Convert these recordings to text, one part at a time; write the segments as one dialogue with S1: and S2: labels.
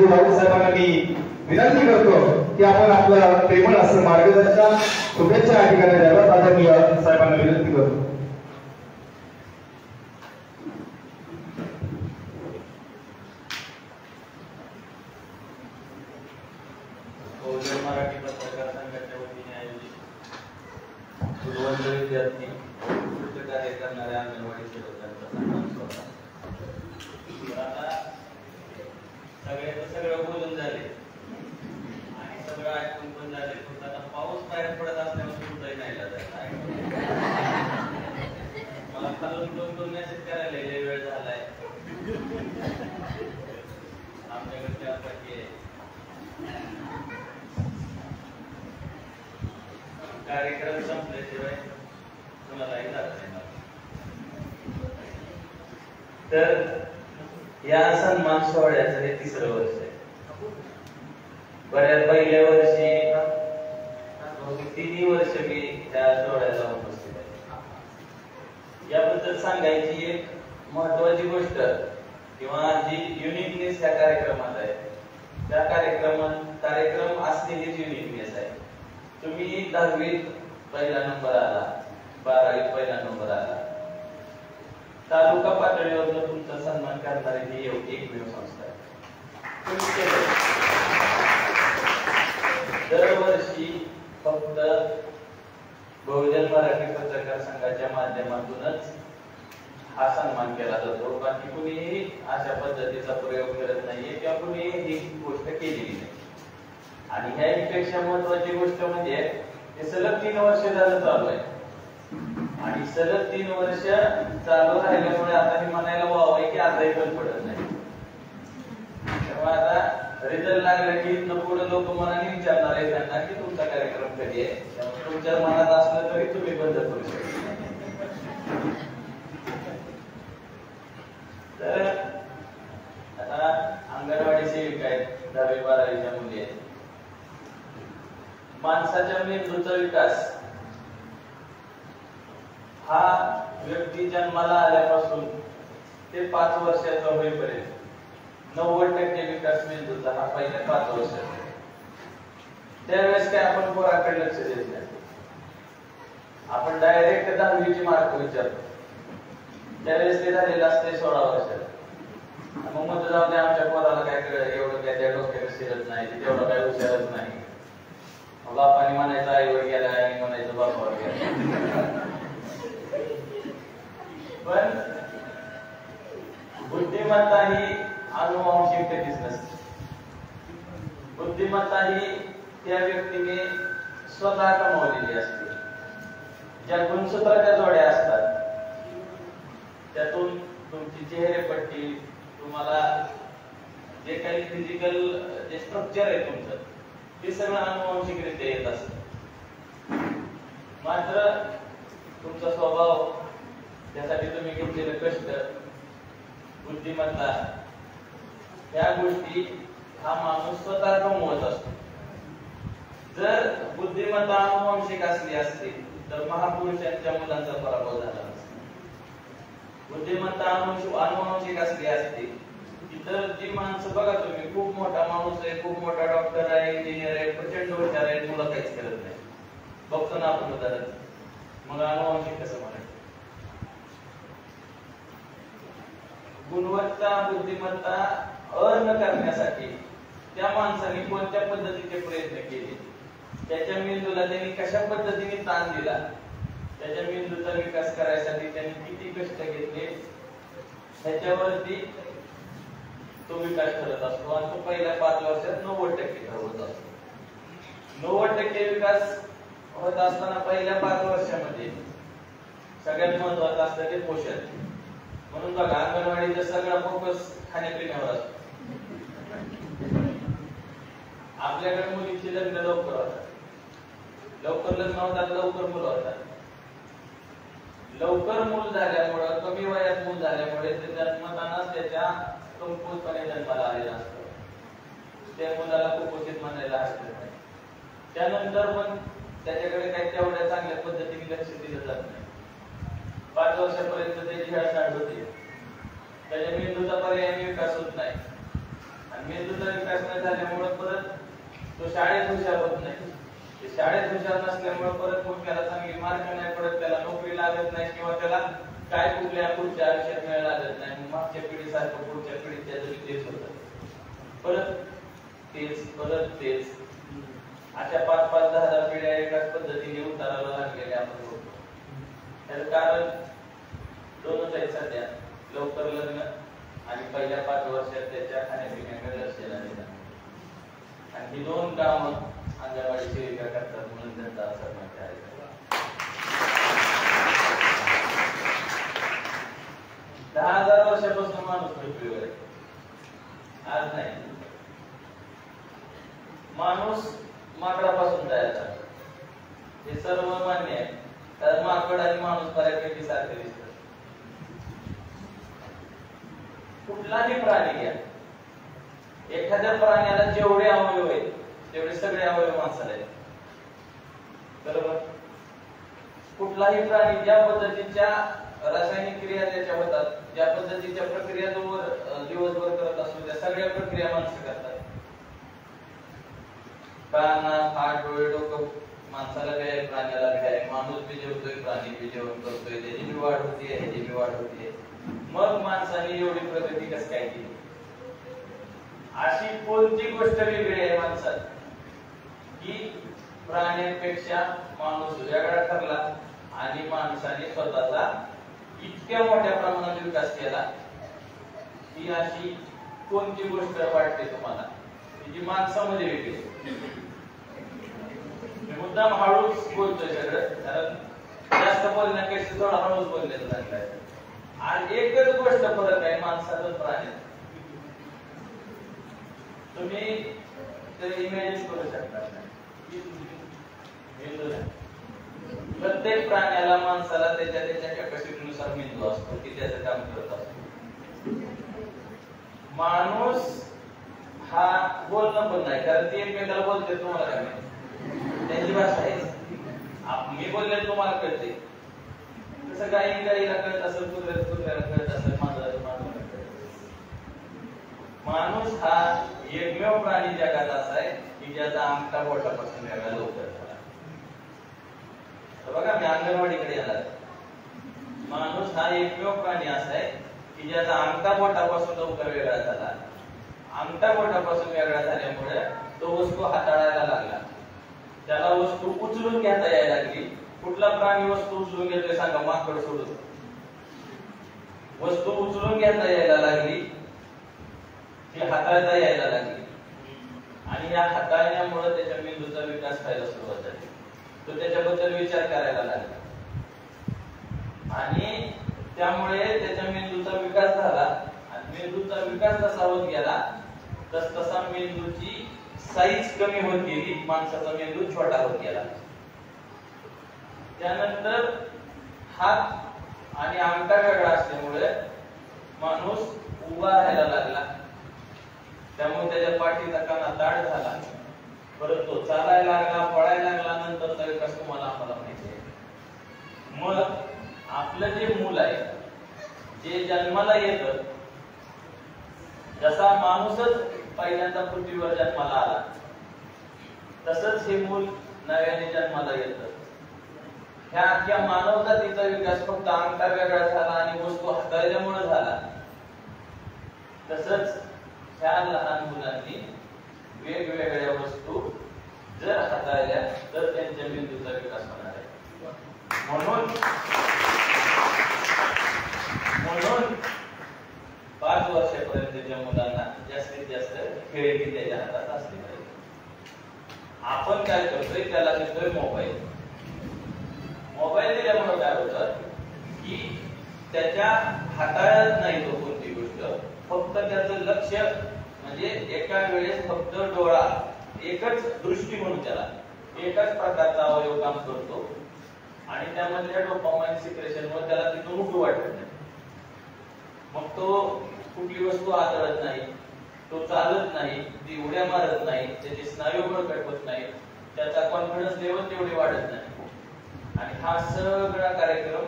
S1: भाऊ साहेबांना मी विनंती करतो की आपण आपलं प्रेमळ असं मार्गदर्शन शुभेच्छा या ठिकाणी द्याव्यात. आदरणीय साहेबांना विनंती करतो.
S2: मराठी पत्रकार संघाच्या वतीने आयोजित गुरुवंत विद्यार्थी कार्य करणाऱ्या अंगणवाडी सेवकांचा सन्मान सोहळा. आता सगळं बोलून झाले आणि सगळं ऐकून पण झाले. फक्त आता पाऊस बाहेर पडत असल्यामुळे सुद्धा नाही लागत. मला खालून दोन मेसेज करायला लय वेळ झालाय. आमच्याकडे त्यासाठी कार्यक्रम संपल्याशिवाय कुणालाही जात नाही. तर या सन्मान सोहळ्याचं हे 3रं वर्ष आहे. पहिल्या वर्षी 3 वर्ष मी त्या सोहळ्याला उपस्थित आहे. याबद्दल सांगायची एक महत्वाची गोष्ट किंवा जी युनिकनेस त्या कार्यक्रमात आहे, त्या कार्यक्रम असलेलीच युनिकनेस आहे. तुम्ही 10वीत पहिला नंबर आला, 12वीत पहिला नंबर आला, तालुका पातळीवर तुमचा सन्मान करणारी ही एकमेव संस्था आहे. दरवर्षी फक्त बहुजन मराठी पत्रकार संघाच्या माध्यमातूनच हा सन्मान केला जातो. बाकी कुणीही अशा पद्धतीचा प्रयोग करत नाहीये किंवा कुणीही ही गोष्ट केलेली नाही. आणि ह्यापेक्षा महत्वाची गोष्ट म्हणजे हे सलग 3 वर्ष झालं चालू आहे आणि सलग 3 वर्ष चालू राहिल्यामुळे आता हे म्हणायला वाव आहे की आताही पण पडत नाही. तेव्हा आता रिझल्ट लागला की पुढे लोक मनाने विचारणार आहे त्यांना की तुमचा कार्यक्रम कधी आहे. तुमच्या मनात असलं तरी तुम्ही बंद करू शकता. तर आता अंगणवाडी सेविका आहेत, 10वी 12वीच्या मुली आहेत. माणसाच्या मेंदूचा विकास हा व्यक्ती जन्माला आल्यापासून ते 5 वर्षाचा होईपर्यंत 90% विकास मेंदूचा हा पहिल्या 5 वर्षाचा. त्यावेळेस काय आपण पोराकडे लक्ष देत नाही. आपण डायरेक्ट 10वीचे मार्क विचारतो. त्यावेळेस ते झालेलं असते 16 वर्षात. मग मग जाऊ दे, आमच्या पोराला काय एवढं काय त्या डोक्यात शिरत नाही, तेवढं काय हुशारच नाही. बापाने म्हणायचं आईवर गेला आणि म्हणायचं बापावर गेला. पण बुद्धिमत्ता ही अनुवांशिक कधीच नसते. बुद्धिमत्ता ही त्या व्यक्तीने स्वतः कमावलेली असते. ज्या गुणसूत्राच्या जोड्या असतात त्यातून तुमची चेहरेपट्टी, तुम्हाला जे काही फिजिकल जे स्ट्रक्चर आहे तुमचं, ते सगळं अनुवांशिकरित्या येत असत. मात्र तुमचा स्वभाव, त्यासाठी तुम्ही घेतलेले कष्ट, बुद्धिमत्ता, त्या गोष्टी हा माणूस स्वतः कमवत असतो. जर बुद्धिमत्ता अनुवांशिक असली असती तर महापुरुषांच्या मुलांचा पराभव झाला नसता. बुद्धिमत्ता अनुवांशिक असली असती तर जी माणसं बघा तुम्ही, खूप मोठा माणूस आहे, खूप मोठा डॉक्टर आहे, इंजिनियर आहे, प्रचंड हुशार आहे, मुलं काहीच करत नाही. बघतो ना आपण उदाहरण. मग अनुवांशिक कसं म्हणायचं? गुणवत्ता, बुद्धिमत्ता अर्न करण्यासाठी त्या माणसाने कोणत्या पद्धतीचे प्रयत्न केले, त्याच्या मेंदूला त्यांनी कशा पद्धतीने ताण दिला, त्याच्या मेंदूचा विकास करायसाठी त्यांनी किती कष्ट घेतले, ह्याच्यावरती तो विकास करत असतो. आणि तो पहिल्या 5 वर्षात 90% होत असतो. 90% विकास होत असताना पहिल्या 5 वर्षामध्ये सगळ्यात महत्वाचं असतं ते पोषण. म्हणून बघा, अंगणवाडीचा सगळा फोकस खाण्यापिण्यावर असतो. आपल्याकडे मुलींची लग्न लवकर होतात, लवकर लग्न होतात, लवकर मुलं होतात. लवकर मूल झाल्यामुळे, कमी वयात मूल झाल्यामुळे ते जन्मतानाच त्याच्या कमकुवतपणे जन्माला आलेला असतो. त्या मुलाला कुपोषित म्हणायला हरकत नाही. त्यानंतर पण त्याच्याकडे काही तेवढ्या चांगल्या पद्धतीने लक्ष दिलं जात नाही. 5 वर्षापर्यंत त्याची हेळसांड होते, त्याच्या मेंदूचा पर्यायी विकास होत नाही. आणि मेंदूचा विकास न झाल्यामुळे परत तो शाळेत हुशार होत नाही. ते शाळेत हुशार नसल्यामुळे परत मग त्याला चांगली मार्क नाही पडत, त्याला नोकरी लागत नाही किंवा त्याला काय पुढच्या आयुष्यात मिळायला लागत नाही. मागच्या पिढीसारखं पुढच्या पिढीत त्याचं तेच होतं. परत तेच अशा 5-5, 10-10 पिढ्या एकाच पद्धतीने उतारायला लागलेल्या आपण होतो. त्याचं कारण दोनच आहेत सध्या, लवकर लग्न आणि पहिल्या 5 वर्षात त्याच्या खाण्यापिण्याकडे लक्ष देणं. आणि ही 2 कामं अंगणवाडी सेविका करतात म्हणून त्यांचा असर माहिती आहे. 10,000 वर्षापासून माणूस पृथ्वीवर आहे, आज नाही. माणूस माकडापासून तयार झाला, हे सर्व मान्य आहे. कारण माकड आणि माणूस बऱ्यापैकी सारखे दिसतात. कुठलाही प्राणी घ्या, एखाद्या प्राण्याला जेवढे अवयव आहेत तेवढे सगळे अवयव माणसाला आहेत, बरोबर. कुठलाही प्राणी ज्या पद्धतीच्या रासायनिक क्रिया त्याच्या होतात, ज्या पद्धतीच्या प्रक्रिया तो दिवसभर करत असतो, त्या सगळ्या प्रक्रिया माणसं करतात. कान, हात, डोळे, डोकं माणसाला बी आहे, प्राण्याला बी आहे. माणूस बी जेवतोय, प्राणी बी जेवण करतोय, त्याची बी वाढ होतीये, ह्याची बी वाढ होतीये. मग माणसाने एवढी प्रगती कसं काय केली? अशी कोणती गोष्ट वेगळी आहे माणसात की प्राण्यांपेक्षा माणूस वेगळा ठरला आणि माणसाने स्वतःचा इतक्या मोठ्या प्रमाणात विकास केला? ही अशी कोणती गोष्ट वाटते तुम्हाला की जी माणसामध्ये वेगळी? मुद्दाम हळूच बोलतोय सगळं, कारण जास्त बोलण्यापेक्षा थोडा हळूच बोललेलं चांगलं आहे. आणि एकच गोष्ट फरक आहे माणसाचं प्राण्यात. तुम्ही तर इमॅजिन करू शकता, प्रत्येक प्राण्याला माणसाला त्याच्या कॅपॅसिटीनुसार मेंदू असतो की त्याचं काम करत असतो. माणूस हा बोलणं पण नाही, कारण ते एकमेकाला बोलते, तुम्हाला काय माहिती, त्यांची भाषा आहे. मी बोलले तुम्हाला कळते, तसं गाईला कळत असेल, कुत्र्याला कळत असेल, माणसाला माणूस हा एकमेव प्राणी जगात असा आहे की ज्याचा अंगठा बोटापासून वेगळा लवकर झाला. बघा, मी अंगणवाडीकडे येणार. माणूस हा एकमेव प्राणी असा आहे की ज्याचा अंगठा बोटापासून लवकर वेगळा झाला. अंगठा बोटापासून वेगळा झाल्यामुळे तो वस्तू हाताळायला लागला, त्याला वस्तू उचलून घेता यायला लागली. कुठला प्राणी वस्तू उचलून घेतोय सांगा? माकड सोडून. वस्तू उचलून घेता यायला लागली, ती हाताळता यायला लागली, आणि या हाताळण्यामुळे त्याच्या मेंदूचा विकास व्हायला सुरुवात झाली. तो त्याच्याबद्दल विचार करायला लागला आणि त्यामुळे त्याच्या मेंदूचा विकास झाला. आणि मेंदूचा विकास जसा होत गेला तसा मेंदूची साईज कमी होत गेली, माणसाचा मेंदू छोटा होत गेला. त्यानंतर हात आणि अंगठा वेगळा असल्यामुळे माणूस उभा राहायला लागला, त्यामुळे त्याच्या पाठीचा कणा दाट झाला. परत तो चालायला लागला, पळायला लागला. नंतरचा विकास तुम्हाला आम्हाला माहिती आहे. मग आपलं जे मूल आहे, जे जन्माला येतं, जसा माणूसच पहिल्यांदा पृथ्वीवर जन्माला आला, तसंच हे मूल नव्याने जन्माला येतं. ह्या अख्ख्या मानव जातीचा विकास फक्त अंगठा वेगळा झाला आणि वस्तू हाताळल्यामुळे झाला. तसंच ह्या लहान मुलांनी वेगवेगळ्या वस्तू जर हाताळल्या तर त्यांच्या मेंदूचा विकास होणार आहे. म्हणून 5 वर्षापर्यंतच्या मुलांना जास्तीत जास्त खेळणी त्याच्या हातात असली पाहिजे. आपण काय करतोय, त्याला देतोय मोबाईल. मोबाईल दिल्यामुळे काय होतं की त्याच्या हाताळत नाही तो कोणती गोष्ट, फक्त त्याचं लक्ष म्हणजे एका वेळेस फक्त डोळा, एकच दृष्टी म्हणून त्याला एकाच प्रकारचा अवयव काम करतो आणि त्यामधल्या डोपामाइन सिक्रेशनमुळे त्याला तिथून उठू वाटत नाही. मग तो कुठली वस्तू हाताळत नाही, तो चालत नाही, ती उड्या मारत नाही, त्याचे स्नायू बळकट होत नाही, त्याचा कॉन्फिडन्स लेवल तेवढी वाढत नाही. आणि हा सगळा कार्यक्रम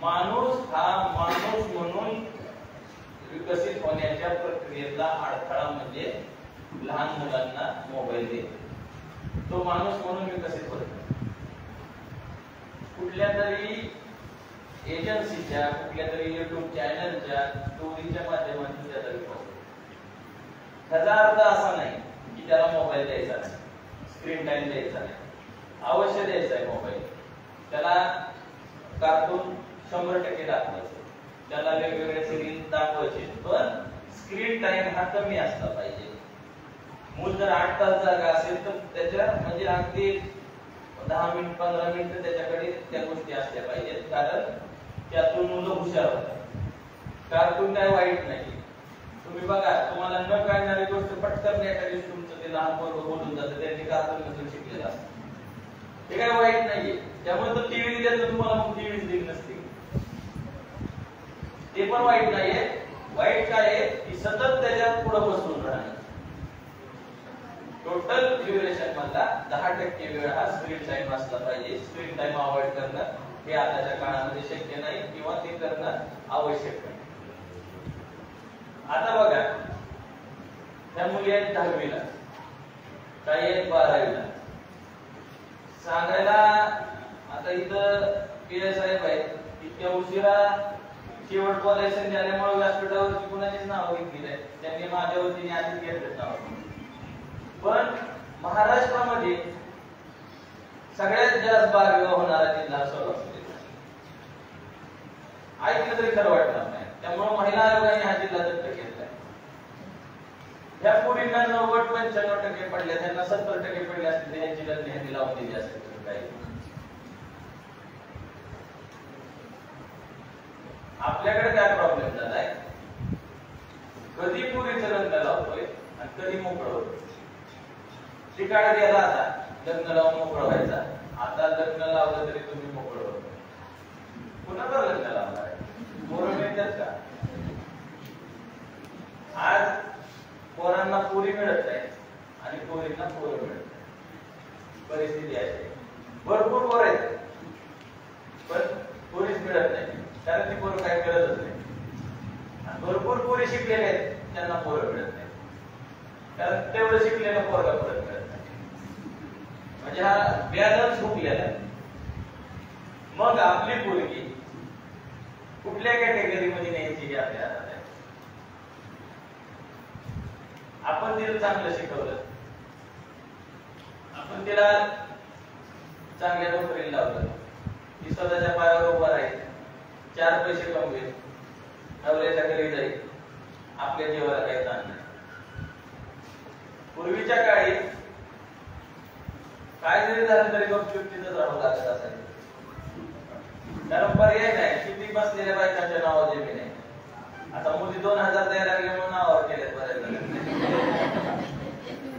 S2: माणूस हा माणूस म्हणून विकसित होण्याच्या प्रक्रियेतला अडथळा म्हणजे लहान मुलांना मोबाईल देणे. तो माणूस म्हणून विकसित होत नाही. कुठल्या तरी एजन्सीच्या, कुठल्या तरी युट्यूब चॅनलच्या स्टोरीच्या माध्यमातून त्याचा विकास होतो. त्याचा अर्थ असा नाही की त्याला मोबाईल द्यायचा नाही, स्क्रीन टाइम द्यायचा नाही. अवश्य द्यायचा आहे मोबाईल. त्याला कार्टून 100% दाखवायचं, त्याला वेगवेगळे सिरीज दाखवायचे, पण स्क्रीन टाइम हा कमी असला पाहिजे. मूल जर 8 तास जागा असेल तर त्याच्या म्हणजे अगदी 10 मिनिट 15 मिनिट त्याच्याकडे त्या गोष्टी असल्या पाहिजेत, कारण त्यातून मुलं हुशार होतात. कार्टून काय वाईट नाही. तुम्ही बघा, तुम्हाला न कळणारी गोष्ट पटकन एखादी तुमचं ते लहान पोरं बोलून जातं, त्यांनी कार्टून मधून शिकलेलं असतं. ते काय वाईट नाहीये. त्यामुळे तो टीव्ही दिला तर तुम्हाला मग टीव्हीच दिली नसते, ते पण वाईट नाहीये. वाईट काय आहे की सतत त्याच्यात पुढे बसून राहणं. टोटल ड्युरेशन मधला 10% वेळ हा स्क्रीन टाइम असला पाहिजे. स्क्रीन टाइम अवॉइड करणं हे आताच्या काळामध्ये शक्य नाही किंवा ते करणं आवश्यक नाही. आता बघा, त्या मुली आहेत 10वीला, काही आहेत 12वीला. सांगायला आता इथं पीए साहेब आहेत, इतक्या उशिरा शेवट बोलायचं झाल्यामुळे व्यासपीठावरची कुणाचीच नाव घेतली नाही. त्यांनी माझ्या वतीने आधीच घेतलं नाव. पण महाराष्ट्रामध्ये सगळ्यात जास्त बालविवाह होणारा जिल्हा सोलापूर जिल्हा. ऐकलं तरी खरं वाटणार नाही. त्यामुळे महिला आयोगाने हा जिल्हा दत्तक घेतलाय. या पोरींना 90-95% पडले, त्यांना 70% पडले असतील, यांची लग्न ह्यांनी लावून दिली असतील. काही आपल्याकडे काय प्रॉब्लेम झालाय, कधी पोरीचं लग्न लावतोय आणि कधी मोकळं होतोय. ती काळ गेला, आता लग्न लावून मोकळं व्हायचा. आता लग्न लावलं तरी तुम्ही मोकळं होतो. कुणाला लग्न लावणार आहे? पोरं मिळतात का? आज पोरांना पोरी मिळत नाही आणि पोरींना पोरं मिळत नाही. परिस्थिती आहे. भरपूर पोरं आहेत पण पोरीच मिळत नाही, कारण ती पोरं काय करतच नाही. भरपूर पोरी शिकलेले आहेत, त्यांना पोरं मिळत नाही, कारण तेवढं शिकलेलं पोरगा परत मिळत नाही. म्हणजे हा बॅलन्स हुकलेला आहे. मग आपली पोरगी कुठल्या कॅटेगरीमध्ये न्यायची हे आपल्या हातात आहे. आपण तिला चांगलं शिकवलं, आपण तिला चांगल्या नोकरीला लावलं, ती स्वतःच्या पायावर उभा राहील, 4 पैसे कमवेल, नवऱ्याच्या घरी जाईल, आपल्या जीवाला काही ताण नाही. पूर्वीच्या काळी काय जरी झालं तरी गपचूप तिथंच राहावं लागत असायचं, कारण पर्याय नाही. किती बसलेल्या बायकांच्या नावावर जमीन आहे. आता मुली 2000 द्यायला लागले म्हणून नावावर केलेत बऱ्याच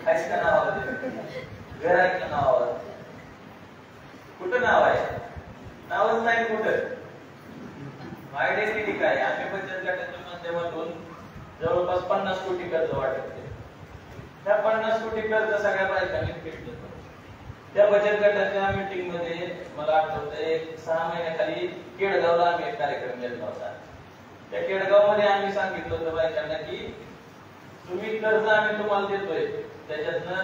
S2: काहीच का नावावर जमीन, घर आहे का नावावर? कुठं नाव आहे? नावच नाही कुठं. आयडेंटिटी काय? आम्ही बचत गटाच्या माध्यमातून जवळपास 50 कोटी कर्ज वाटप केले. त्या 50 कोटी कर्ज सगळ्या बायकांनी फेडलं. त्या बचत गटाच्या मीटिंग मध्ये मला आठवतंय 6 महिन्याखाली केडगावला आम्ही एक कार्यक्रम घेतला होता. त्या केडगाव मध्ये आम्ही सांगितलं होतं बायकांना की तुम्ही कर्ज आम्ही तुम्हाला देतोय, त्याच्यातनं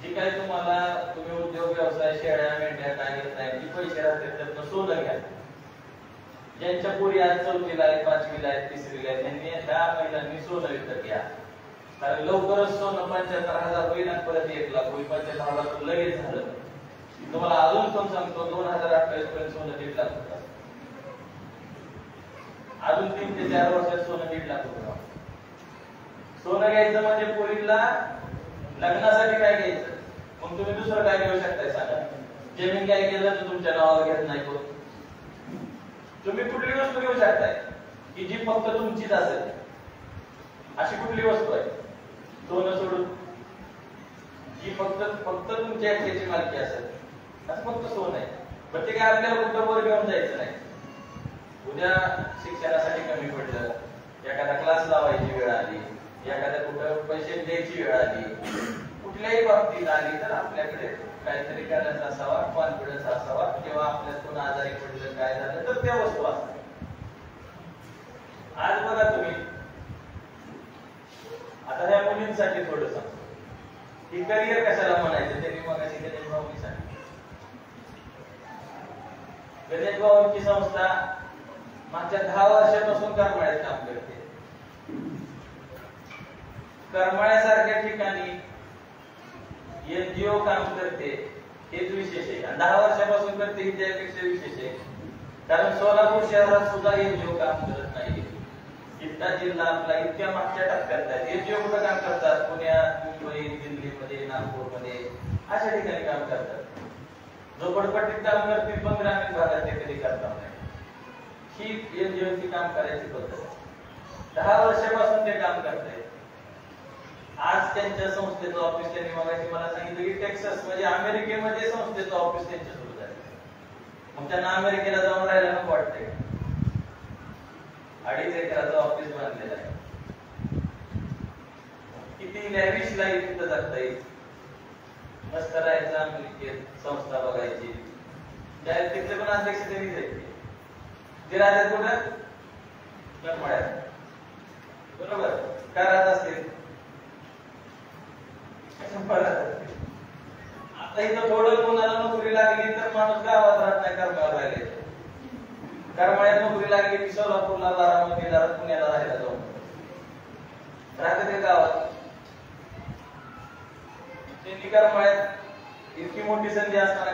S2: जी काय तुम्हाला तुम्ही उद्योग व्यवसाय शेळ्या मेंढ्या काय घेत नाही, जी पैसे राहतात त्यातनं सोनं घ्या. ज्यांच्या पोरी आज 4वीला आहेत, 5वीला आहेत, 3रीला आहेत, त्यांनी ह्या महिलांनी सोनं विकत घ्या. कारण लवकरच सोनं 75,000 होईल आणि परत 1 लाख होईल. 75,000 लगेच झालं. तुम्हाला अजून पण सांगतो 2028 पर्यंत सोनं 1.5 लाख होतं. अजून 3 ते 4 वर्षात सोनं 1.5 लाख होतं. सोनं घ्यायचं म्हणजे पोरीला लग्नासाठी काय घ्यायचं, मग तुम्ही दुसरं काय घेऊ शकताय सांगा? जमीन काय केलं तर तुमच्या नावावर घेत नाही कोण. तुम्ही कुठली वस्तू घेऊ शकताय की जी फक्त तुमचीच असेल? अशी कुठली वस्तू आहे सोनं सोडून जी फक्त तुमच्या एकट्याची मालकी असेल? असं फक्त सोनं आहे. पण ते काय आपल्याला कुठं वर घेऊन जायचं नाही. उद्या शिक्षणासाठी कमी पडलं, एखादा क्लास लावायची वेळ आली, एखाद्या कुठं पैसे द्यायची वेळ आली, कुठल्याही बाबतीत आली तर आपल्याकडे काहीतरी करायचा असावा, कॉन्फिडन्स असावा, किंवा आपल्यातून आजारी पडलं काय झालं तर त्या वस्तू असतात. आज बघा तुम्ही आता ह्या मुलींसाठी थोडं सांगतो की करिअर कशाला म्हणायचं त्यांनी मगाशी गणेश भाऊंनी सांगितलं. गणेश भाऊंची संस्था मागच्या 10 वर्षापासून करमाळ्यात काम करते. करमाळ्यासारख्या ठिकाणी एनजीओ काम करते हेच विशेष आहे. आणि 10 वर्षापासून करते ही त्यापेक्षा विशेष आहे. कारण सोलापूर शहरात सुद्धा एनजीओ काम करत नाही. इतका जिल्हा आपला इतक्या मागच्या टप्प्यात आहे. एनजीओ कुठं काम करतात? पुण्यात, मुंबई, दिल्लीमध्ये, नागपूरमध्ये अशा ठिकाणी काम करतात. झोपडपट्टीत काम करतील पण ग्रामीण भागात ते कधी करतात नाही. ही एनजीओची काम करायची पद्धत आहे. 10 वर्षापासून ते काम करतायत. आज त्यांच्या संस्थेचं ऑफिस त्यांनी मगाशी मला सांगितलं की टेक्सास म्हणजे अमेरिकेमध्ये संस्थेचं ऑफिस त्यांच्या सुरू झालं. मग त्यांना अमेरिकेला जाऊन राहायला नको वाटतंय. 2.5 एकराचं ऑफिस बांधलेलं आहे. किती लॅविश लाईफ तिथं जगता येईल. मस्त राहायचं अमेरिकेत, संस्था बघायची. त्या तिथले पण अध्यक्ष त्यांनी जायचे. ते राहतात कुठं? करमाळ्यात. बरोबर काय राहत असतील? आता इथं थोडं कोणाला नोकरी लागली तर माणूस गावात राहत नाही, करमाळ्यात राहिले. करमाळ्यात नोकरी लागली की सोलापूरला, बारामतीला, पुण्याला राहायला जाऊन राहते ते गावात. त्यांनी करमाळ्यात इतकी मोठी संधी असताना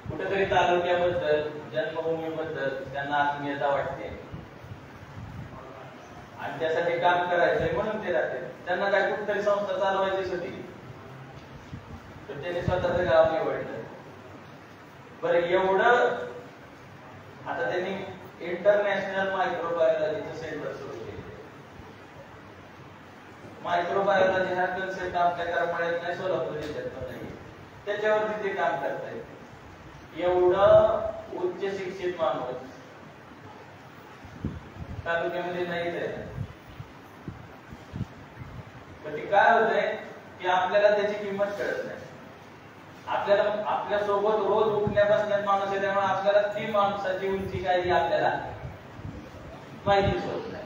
S2: कुठेतरी तालुक्याबद्दल, जन्मभूमीबद्दल त्यांना आत्मीयता वाटते आणि त्यासाठी काम करायचंय म्हणून ते राहते. त्यांना काय कुठतरी संस्था चालवायचीच होती तर त्यांनी स्वतःचं गाव निवडलं. बरं एवढं आता त्यांनी इंटरनॅशनल मायक्रोबायोलॉजीचं सेंटर सुरू केलं. मायक्रोबायोलॉजी हा कन्सेप्ट आपल्या करमाळ्यात नाही, सोलापूर जिल्ह्यात नाही. त्याच्यावरती ते काम करतायत. एवढं उच्च शिक्षित माणूस तालुक्यामध्ये नाहीच आहे. पण ते काय होतंय की आपल्याला त्याची किंमत कळत नाही. आपल्याला आपल्या सोबत रोज उठण्या बसण्यात माणूस आहे त्यामुळे आपल्याला ती माणसाची उंची काय ही आपल्याला माहितीच होत नाही.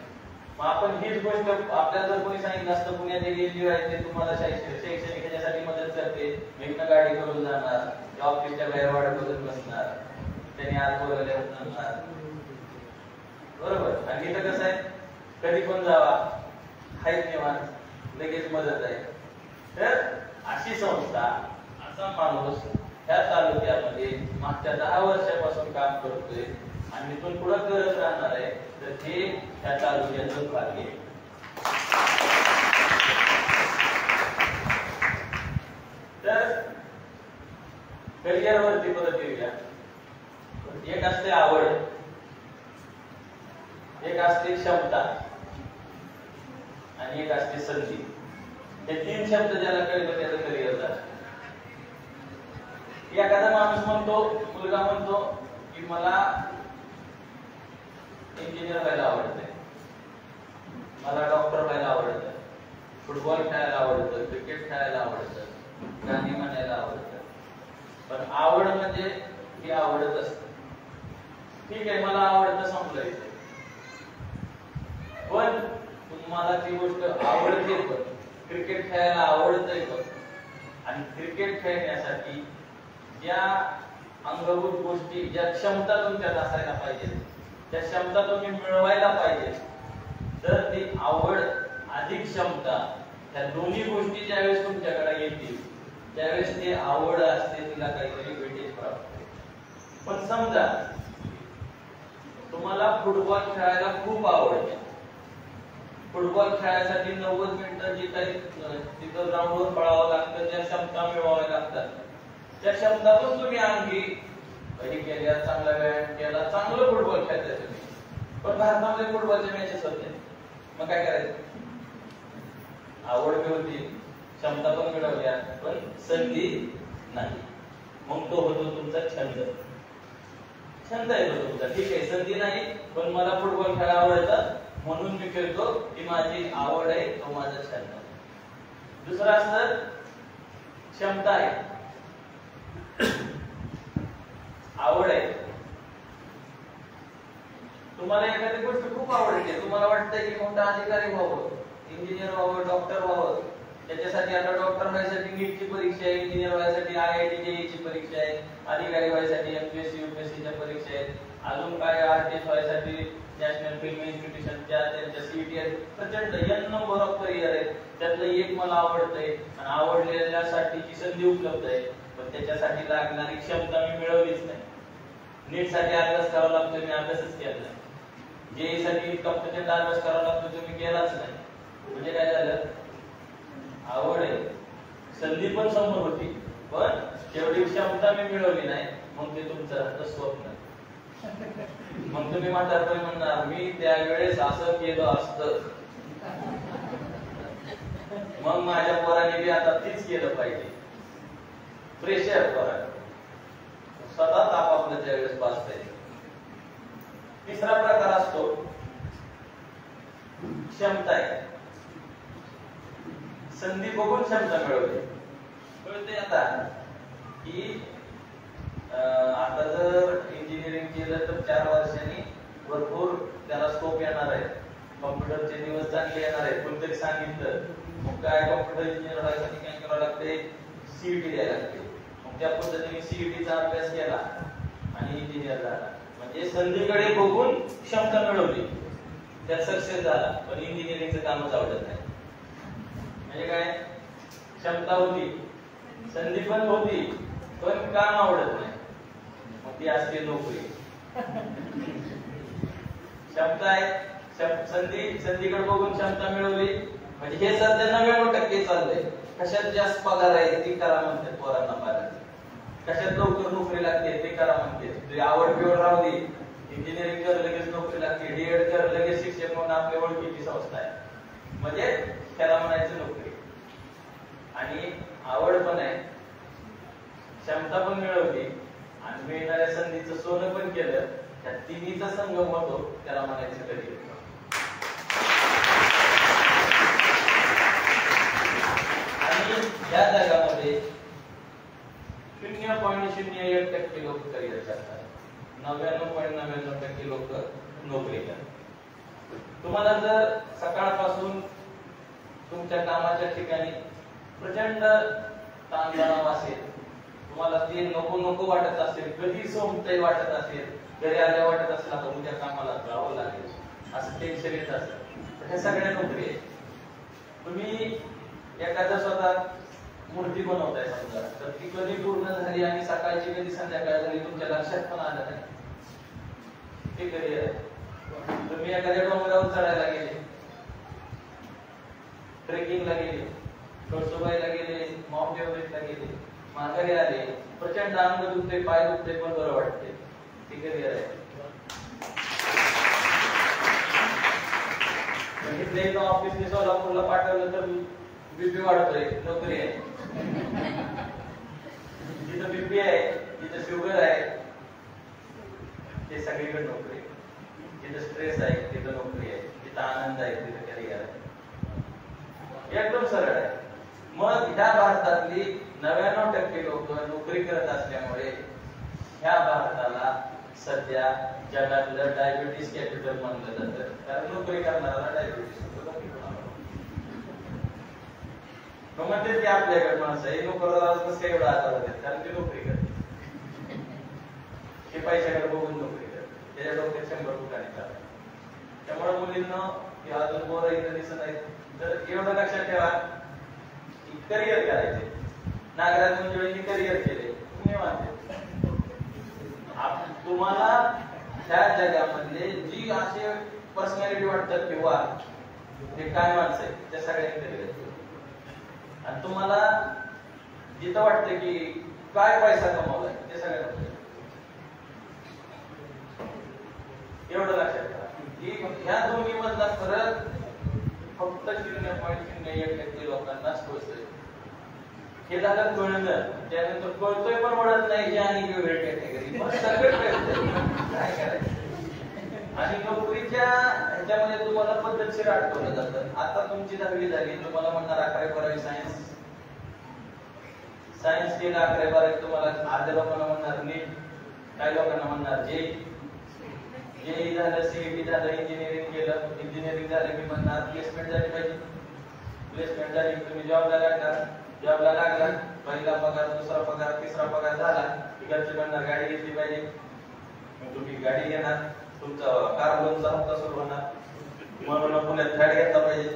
S2: मग आपण हीच गोष्ट आपल्याला जर कोणी सांगितलं असतं पुण्यात एक एनजीओ आहे ते तुम्हाला शैक्षणिक ह्याच्यासाठी मदत करते, इथनं गाडी करून जाणार, ऑफिसच्या बाहेर वाढत बघत बसणार, त्यांनी आज बोलवले जाणार. बरोबर. आणि इथं कसं आहे कधी पण जावा, हायच निवांत, लगेच मदत आहे. तर अशी संस्था, असा माणूस ह्या तालुक्यामध्ये मागच्या 10 वर्षापासून काम करतोय आणि इथून पुढे करत राहणार आहे. तर हे ह्या तालुक्याचं भाग्य आहे. तर करिअरवरती परत येऊया. एक असते आवड, एक असते क्षमता आणि एक असते संधी. हे 3 शब्द ज्याला कळलं त्याचं करिअर झालं. एखादा माणूस म्हणतो, मुलगा म्हणतो की मला इंजिनियर व्हायला आवडतंय, मला डॉक्टर व्हायला आवडतं, फुटबॉल खेळायला आवडतं, क्रिकेट खेळायला आवडतं, गाणी म्हणायला आवडतं. पण आवड म्हणजे ही आवडत असते. ठीक आहे, मला आवडतं संपलंय. पण तुम्हाला ती गोष्ट आवडते पण, क्रिकेट खेळायला आवडतंय पण, आणि क्रिकेट खेळण्यासाठी ज्या अंगभूत गोष्टी, ज्या क्षमता तुमच्यात असायला पाहिजे, त्या क्षमता तुम्ही मिळवायला पाहिजे. तर ती आवड अधिक क्षमता त्या दोन्ही गोष्टी ज्यावेळेस तुमच्याकडे येतील त्यावेळेस ती आवड असते, तिला काहीतरी वेटेज प्राप्त होते. पण समजा तुम्हाला फुटबॉल खेळायला खूप आवडते, फुटबॉल खेळायसाठी 90 मिनिटं जी काही तिथं ग्राउंडवर पळावं लागतं, ज्या क्षमता मिळवाव्या लागतात, त्या क्षमता पण तुम्ही आणखी कधी केल्या, चांगला व्यायाम केला, चांगलं फुटबॉल खेळताय तुम्ही. पण भारतामध्ये फुटबॉलचे मॅचेस होते, मग काय करायचं? आवड मिळवली, क्षमता पण मिळवल्या, पण संधी नाही. मग तो होतो तुमचा छंद. छंद आहे तो तुमचा. ठीक आहे, संधी नाही पण मला फुटबॉल खेळायला आवडतं म्हणून मी खेळतो, ही माझी आवड आहे, तो माझा छंद आहे. दुसरा असतं क्षमता आहे, आवड आहे. तुम्हाला एखादी गोष्ट खूप आवडते, तुम्हाला वाटतंय की मोठा अधिकारी व्हावं, इंजिनियर व्हावं, डॉक्टर व्हावं, त्याच्यासाठी आता डॉक्टर व्हायसाठी नीटची परीक्षा आहे, इंजिनियर व्हायसाठी IIT JEE ची परीक्षा आहे, अधिकारी व्हायसाठी MPSC UPSC च्या परीक्षा आहेत, अजून काय आर्टिस्ट व्हायसाठी नॅशनल फिल्म इन्स्टिट्यूशनच्या त्यांच्या CET आहेत. प्रचंड n नंबर ऑफ करिअर आहेत. त्यातलं एक मला आवडतंय आणि आवडलेल्यासाठीची संधी उपलब्ध आहे, पण त्याच्यासाठी लागणारी क्षमता मी मिळवलीच नाही. नीट साठी अभ्यास करावा लागतो, मी अभ्यासच केला नाही. JEE साठी कॉम्पिटंट अभ्यास करावा लागतो, तो मी केलाच नाही. म्हणजे काय झालं, आवड आहे, संधी पण समोर होती, पण तेवढी क्षमता मी मिळवली नाही. मग ते तुमचं स्वप्न, मग तुम्ही म्हातारपणी म्हणणार मी त्यावेळेस असं केलं असतं, मग माझ्या पोराने बी आता तीच केलं पाहिजे. प्रेशर पोरा स्वतः ताप आपलं त्यावेळेस पाचता. तिसरा प्रकार असतो क्षमता आहे. संधी बघून क्षमता मिळवते. कळते आता की आता जर इंजिनिअरिंग केलं तर 4 वर्षांनी भरपूर त्याला स्कोप येणार आहे, कॉम्प्युटरचे दिवस चांगले येणार आहेत. कोणतरी सांगितलं मग काय कॉम्प्युटर इंजिनियर व्हायसाठी काय करावं लागते, CET द्यायला लागते. मग त्या पद्धतीने CET चा अभ्यास केला आणि इंजिनियर झाला. म्हणजे संधीकडे बघून क्षमता मिळवली, त्यात सक्सेस झाला, पण इंजिनिअरिंगचं कामच आवडत नाही. म्हणजे काय, क्षमता होती, संधी पण होती, पण काम आवडत नाही, मग ती असते नोकरी. क्षमता आहे, संधीकडे बघून क्षमता मिळवली, म्हणजे हे सध्या 99% चाललंय. कशात जास्त पगार आहे ते करा म्हणतात पोरांना पाहिजे, कशात लवकर नोकरी लागते ते करा म्हणते. आवड बिवड राहू दे, इंजिनिअरिंग कर लगेच नोकरी लागते, DED कर लगेच शिक्षक म्हणून आपल्या ओळखीची संस्था आहे, म्हणजे त्याला म्हणायचं नोकरी. आणि आवड पण आहे, क्षमता पण मिळवली आणि मिळणाऱ्या संधीचं सोनं पण केलं, त्या तिन्हीचा संगम होतो, त्याला म्हणायचं करिअर. आणि या जगामध्ये 0.01% लोक करिअर करतात, 99.99% लोक नोकरी करतात. तुम्हाला जर सकाळपासून तुमच्या कामाच्या ठिकाणी प्रचंड ताणतणाव असेल, तुम्हाला ते नको नको वाटत असेल, कधी सोमतही वाटत असेल, घरी आल्या वाटत असेल आता उद्या कामाला जावं लागेल, असं टेन्शन येत असेल, तर हे सगळ्या नोकरी आहे. तुम्ही एखाद्या स्वतः मूर्ती बनवताय समजा, तर ती कधी पूर्ण झाली आणि सकाळची कधी संध्याकाळ झाली तुमच्या लक्षात पण आलं नाही, ते करिअर आहे. तुम्ही एखाद्या डोंगरावर चढायला गेले, ट्रेकिंगला गेले, कळसुबाईला गेले, माउंट एव्हरेस्टला गेले, माघारी आले, प्रचंड अंग दुखते, पाय दुखते, पण बरं वाटते, ते करिअर आहे. इथे ऑफिसने सोलापूरला पाठवलं तर BP वाढतोय, नोकरी आहे. जिथं BP आहे, जिथं शुगर आहे, ते सगळीकडे नोकरी. जिथं स्ट्रेस आहे तिथं नोकरी आहे, जिथं आनंद आहे तिथं करिअर आहे. एकदम सरळ आहे. मग ह्या भारतातली 99% लोक नोकरी करत असल्यामुळे ह्या भारताला सध्या जगातलं डायबिटीस कॅपिटल मानलं जातं, कारण नोकरी करणाऱ्याला डायबिटीस होतो. म्हणते की आपल्याकडे माणसं आहे नोकरीला कसं एवढा आजार होते, कारण ती नोकरी करते, ते पैशाकडे बघून नोकरी करते, त्याच्या डोक्यात 100 ठिकाणी चालतात. त्यामुळे मुलींना की अजून बोर इथं दिसत आहेत, तर एवढं लक्षात ठेवा की करिअर करायचे. नागराज मंजुळेंनी करिअर केले, तुम्ही मानते तुम्हाला त्या जगामधले जी असे पर्सनॅलिटी वाटतात किंवा ते काय माणसं आहे त्या सगळ्यांनी करिअर केलं. आणि तुम्हाला जिथं वाटतं की काय पैसा कमावलाय ते सगळ्यांना एवढं लक्षात ठेवा की ह्या दोन्ही मधला फरक फक्त 0.01% लोकांनाच कळतोय. हे झालं कळणं, त्यानंतर कळतोय पण म्हणत नाही जे आणि वेगळी कॅटेगरी, मग सगळं कळतंय काय करायचं. आणि नोकरीच्या ह्याच्यामध्ये तुम्हाला पद्धतशीर अडकवलं जातं. आता तुमची 10वी झाली, तुम्हाला म्हणणार 11वी 12वी सायन्स केलं, 11वी 12वी तुम्हाला अर्ध्या लोकांना म्हणणार नीट, काही लोकांना म्हणणार JEE जेई झालं, सीईटी झालं, इंजिनिअरिंग केलं, इंजिनिअरिंग झालं की म्हणणार प्लेसमेंट झाली पाहिजे. प्लेसमेंट झाली की तुम्ही जॉबला लागणार, जॉबला लागला पहिला पगार, दुसरा पगार, तिसरा पगार झाला की घरचे म्हणणार गाडी घेतली पाहिजे. मग तुम्ही गाडी घेणार, तुमचा कार लोनचा हप्ता सुरू होणार, म्हणून पुण्यात फ्लॅट घेतला पाहिजे,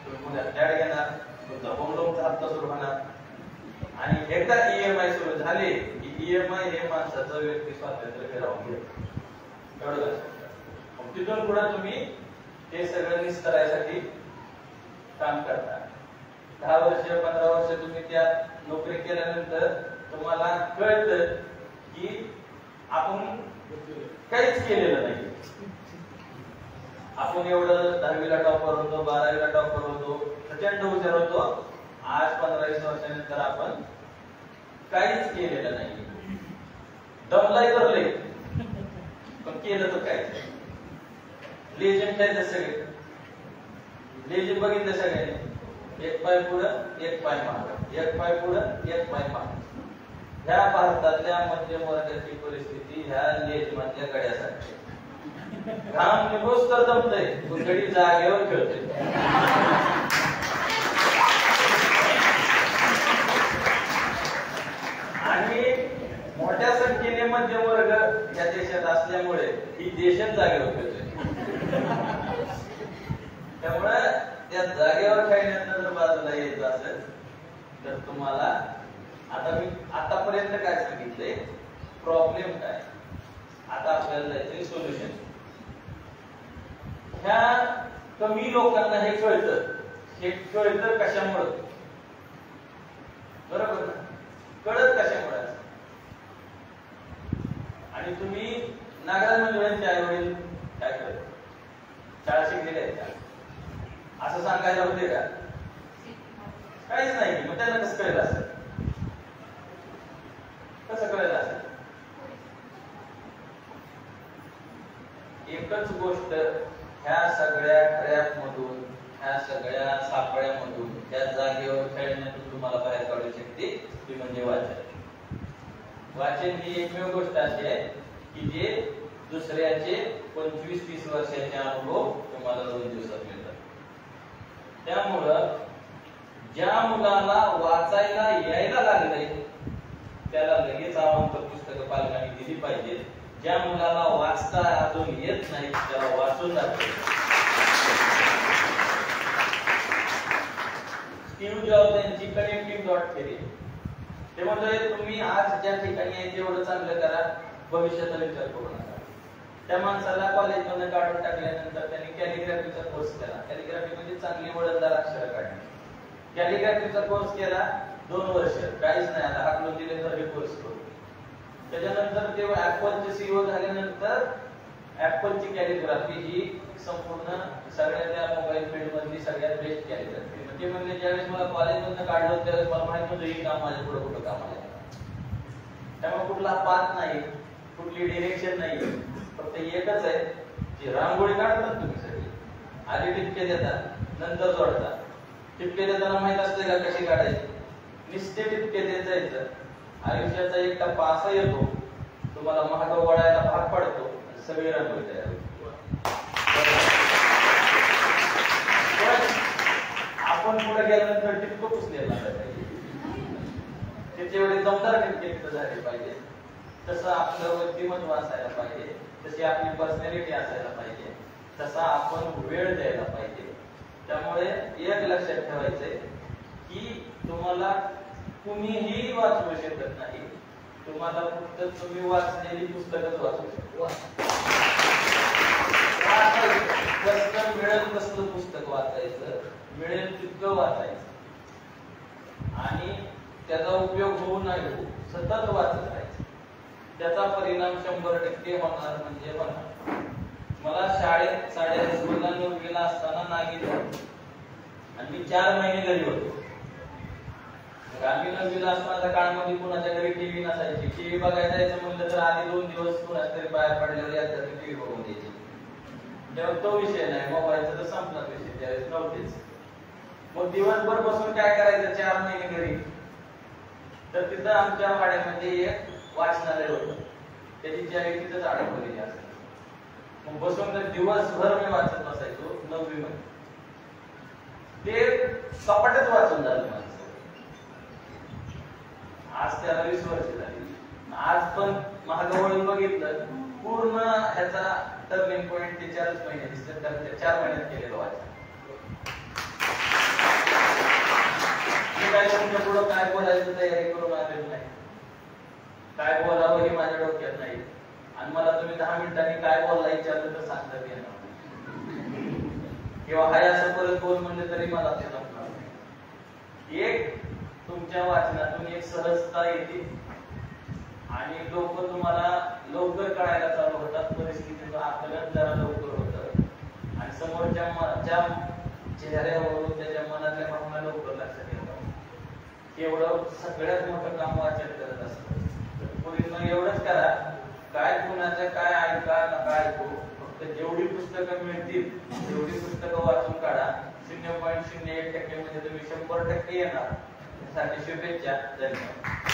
S2: तुम्ही पुण्यात फ्लॅट घेणार, तुमचा होम लोनचा हप्ता सुरू होणार. आणि एकदा ईएमआय सुरू झाले की ईएमआय हे माणसाचं व्यक्ती स्वातंत्र्य फिरवून घेत. एवढं मग तिथून पुढे तुम्ही ते सगळं निस्तरायसाठी काम करता. 10 वर्ष 15 वर्ष तुम्ही त्या नोकरी केल्यानंतर तुम्हाला कळतं की आपण काहीच केलेलं नाही. आपण एवढं 10वीला टॉपर होतो, 12वीला टॉपर होतो, प्रचंड हुशार होतो. आज 15-20 वर्षानंतर आपण काहीच केलेलं नाही. दमलाय तर लय, पण केलं तर काय. लेजंड आहे सगळे, लेजंड बघितलं सगळ्यांनी, एक पाय पुढं एक पाय मागं, एक पाय पुढं एक पाय मागं. ह्या भारतातल्या मध्यम वर्गाची परिस्थिती ह्या लेज मधल्या गड्यासारखी. घाम निघोस तर दमतय, तो गडी जागेवर खेळतोय. आणि मोठ्या संख्येने मध्यम वर्ग या देशात असल्यामुळे ही देशात जागेवर खेळतोय. त्यामुळे त्या जागेवर खेळण्यात जर बाजूला यायचं असेल तर तुम्हाला आता मी आतापर्यंत काय सांगितलंय, प्रॉब्लेम काय, आता आपल्याला जायचंय सोल्युशन. ह्या कमी लोकांना हे कळतं. हे कळतं कशामुळे? बरोबर ना? कळत कशामुळे? आणि तुम्ही नागराज मंजुळ्यांचे आई वडील काय करत, शाळा शिकलेले आहेत का असं सांगायला होते का? काहीच नाही. मग त्यांना कसं कळलं असेल? कसं कळलं असेल? एकच गोष्ट, ह्या सगळ्या ट्रॅपमधून, ह्या सगळ्या सापळ्यामधून, त्या जागेवर खेळण्यातून तुम्हाला बाहेर काढू शकते, ती म्हणजे वाचन. वाचन ही एकमेव गोष्ट अशी आहे की जे दुसऱ्याचे 25-30 वर्षाचे अनुभव तुम्हाला 2 दिवसात मिळतात. त्यामुळं ज्या मुलाला वाचायला यायला लागले त्याला लगेच आवंत पुस्तकं पालकांनी दिली पाहिजे. ज्या मुलाला वाचता अजून येत नाही त्याला वाचून दाखवायचं. स्टीव्ह जॉब्स यांची कनेक्टिव्ह डॉट थेरी, ते म्हणजे तुम्ही आज ज्या ठिकाणी आहे तेवढं चांगलं करा, भविष्याचा विचार करू नका. त्या माणसाला कॉलेजमध्ये काढून टाकल्यानंतर त्यांनी कॅलिग्राफीचा कोर्स केला. कॅलिग्राफी म्हणजे चांगली वळणदार अक्षर काढणे. कॅलिग्राफीचा कोर्स केला 2 वर्ष, काहीच नाही. आता हाकलून दिले तर हे कोर्स करू. त्याच्यानंतर ते ऍपलचे सीईओ झाल्यानंतर ऍपलची कॅलिग्राफी ही संपूर्ण सगळ्या त्या मोबाईल फील्ड मधली सगळ्यात बेस्ट कॅलिग्राफी. म्हणजे म्हणजे ज्यावेळेस मला कॉलेजमधनं काढलं त्यावेळेस मला माहित नव्हतं ही काम माझ्या पुढे कुठं काम आलं. त्यामुळे कुठला पाथ नाही, कुठली डिरेक्शन नाही, फक्त एकच आहे की रांगोळी काढतात तुम्ही सगळी, आधी टिपके देतात नंतर जोडतात. टिपके देताना माहित असते का कशी काढायची? निस्ते टिपके देत जायचं. आयुष्याचा एक टप्पा असा येतो तुम्हाला महाग वळायला भाग पडतो, सगळी रांगोळी तयार होते. आपण पुढे गेल्यानंतर टिपकं पुसलेला पाहिजे, त्याचे एवढे दमदार टिपके तिथं झाले पाहिजे. तसं आपलं व्यक्तिमत्व असायला पाहिजे, तशी आपली पर्सनॅलिटी असायला पाहिजे, तसा आपण वेळ द्यायला पाहिजे. त्यामुळे एक लक्षात ठेवायचंय की तुम्हाला कुणीही वाचवू शकत नाही, तुम्हाला फक्त तुम्ही वाचलेली पुस्तकच वाचू शकतो. कसं मिळेल कसलं पुस्तक वाचायचं, मिळेल तितकं वाचायचं आणि त्याचा उपयोग होऊ नाही होऊ सतत वाचत राहायचं. त्याचा परिणाम 100% होणार म्हणजे होणार. मला शाळेत हायस्कूलला 9वीला असताना नागीत आणि मी 4 महिने घरी होतो. आम्ही 9वीला असताना काळामध्ये कुणाच्या घरी टीव्ही नसायची. टीव्ही बघायला जायचं म्हणलं तर आधी 2 दिवस कुणाच तरी बाहेर पडलेले याच्यात टीव्ही बघून द्यायची. तेव्हा तो विषय नाही, मोबाईलचा तर संपला विषय, त्यावेळेस नव्हतेच. मग दिवसभर बसून काय करायचं 4 महिने घरी, तर तिथं आमच्या वाड्यामध्ये एक वाचनालय होतं, त्याची चावी तिथंच अडकवलेली असेल. मग बसून तर दिवसभर मी वाचत बसायचो 9वी मध्ये. ते कपाटच वाचून झालं माझं. आज त्याला 20 वर्ष झाली. आज पण मागं वळून बघितलं पूर्ण ह्याचा टर्निंग पॉइंट ते 4च महिने दिसतात, कारण ते 4 महिन्यात केलेलं वाचन. मी काय तुमच्या पुढं काय बोलायचं तयारी करून आलेलो नाही, काय बोलावं हे माझ्या डोक्यात नाही. आणि मला तुम्ही 10 मिनिटांनी काय बोलला विचारलं तर सांगता येणार किंवा हाय असं परत बोल म्हणलं तरी मला ते जमणार नाही. एक तुमच्या वाचनातून एक सहजता येते आणि लोक तुम्हाला लवकर कळायला चालू होतात, परिस्थितीचं आकलन जरा लवकर होतं आणि समोरच्या चेहऱ्यावरून त्याच्या मनातल्या भावना लवकर लक्षात येतात. एवढं सगळ्यात मोठं काम वाचन करत असतं. पूर्वी एवढंच करा, काय कुणाचं काय ऐका नका ऐकू, फक्त जेवढी पुस्तकं मिळतील तेवढी पुस्तकं वाचून काढा. 0.01% म्हणजे तुम्ही 100% येणार. त्यासाठी शुभेच्छा. धन्यवाद.